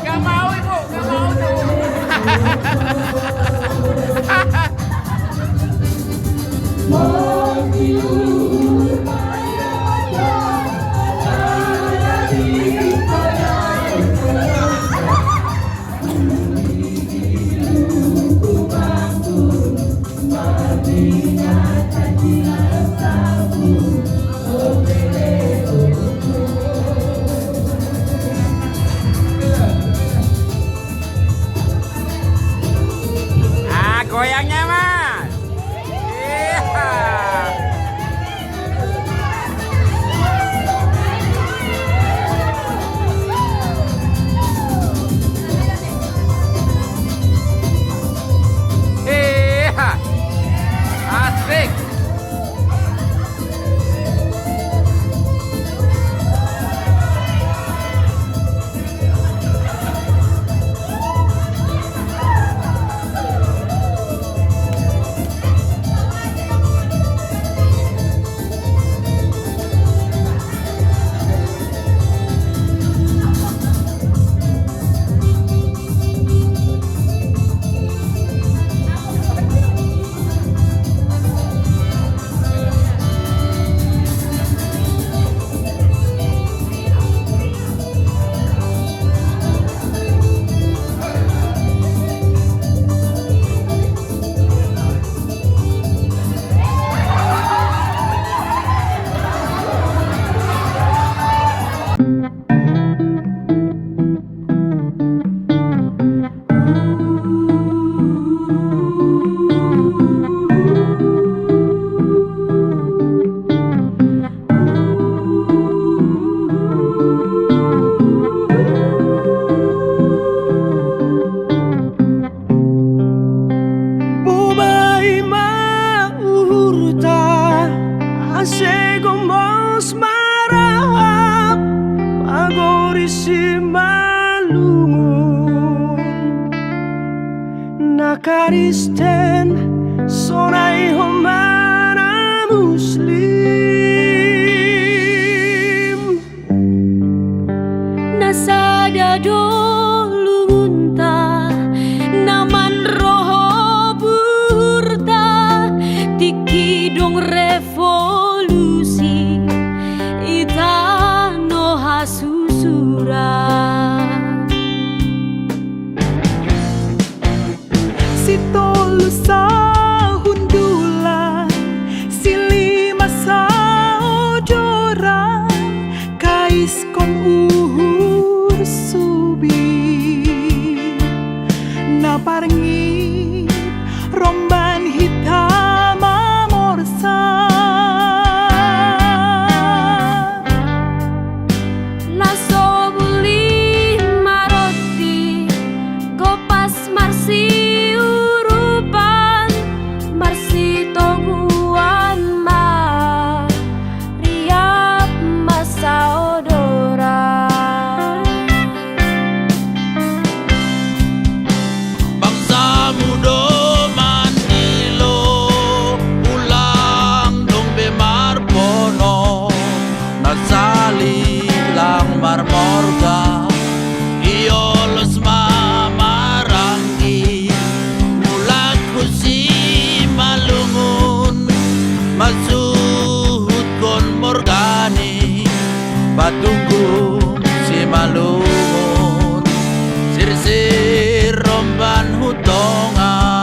Gak mau ibu, gak mau tuh. Goyangnya mas. Iya. Iya. Asik. Segomos marahap pagorisi malungun nakaristen sonai homana muslim nasada dolungunta naman roho burta tikidong revolusi itano hasusura si tolu sa hundulan si lima sa ojora kais kon uhur subi na parengi romban hitam amorsa Morga iolos mamarangi mulat kusi malungun masuhut kon morgani patunggu si malungun sir-sir romban hutongan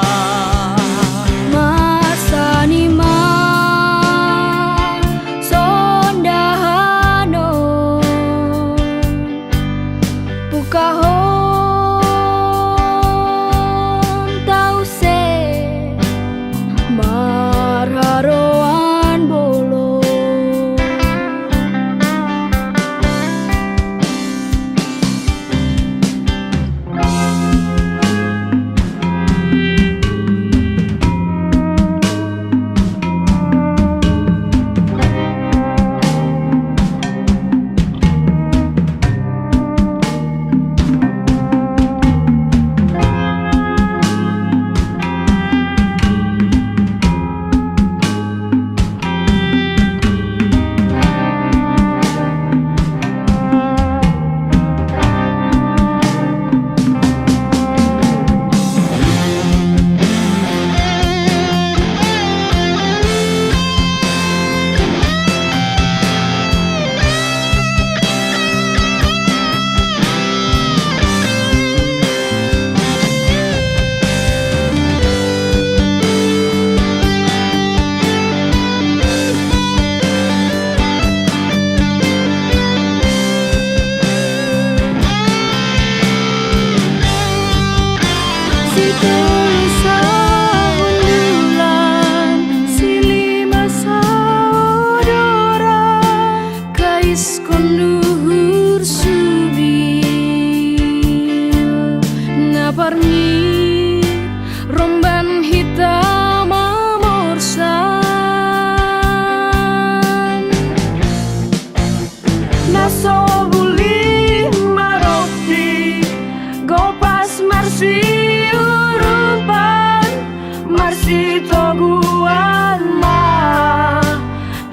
Kais konduhur subil naparni romban hitam amorsan Naso buli maroti gopas marsi urumpan marsi toguan ma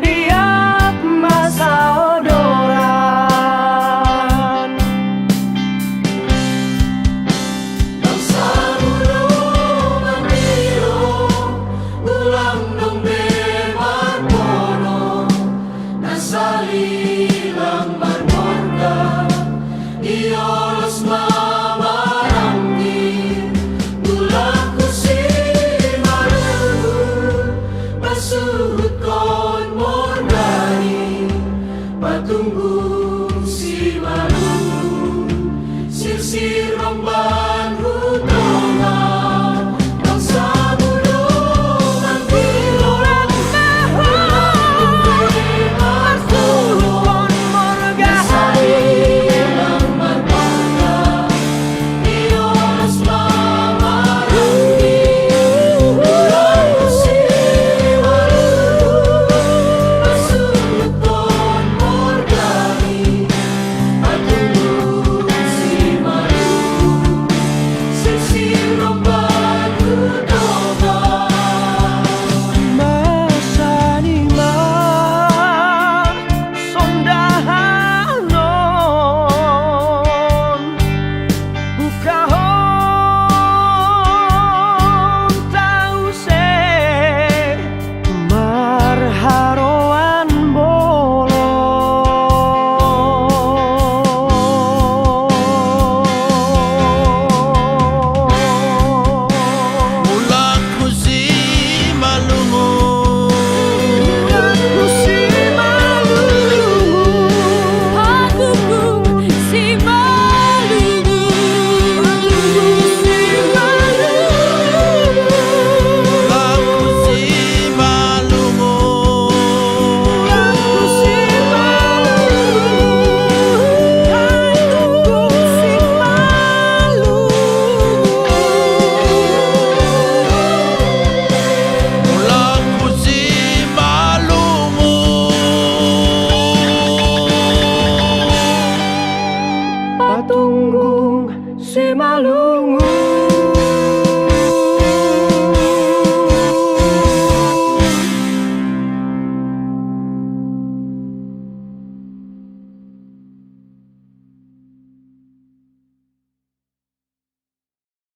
tiap masa odoran bangsa bulu mandiro ulang nombe marmono nasali lambar morga iolos mamarangi gulaku si malu basuhut kon morgani patunggu si malu sir-sir romba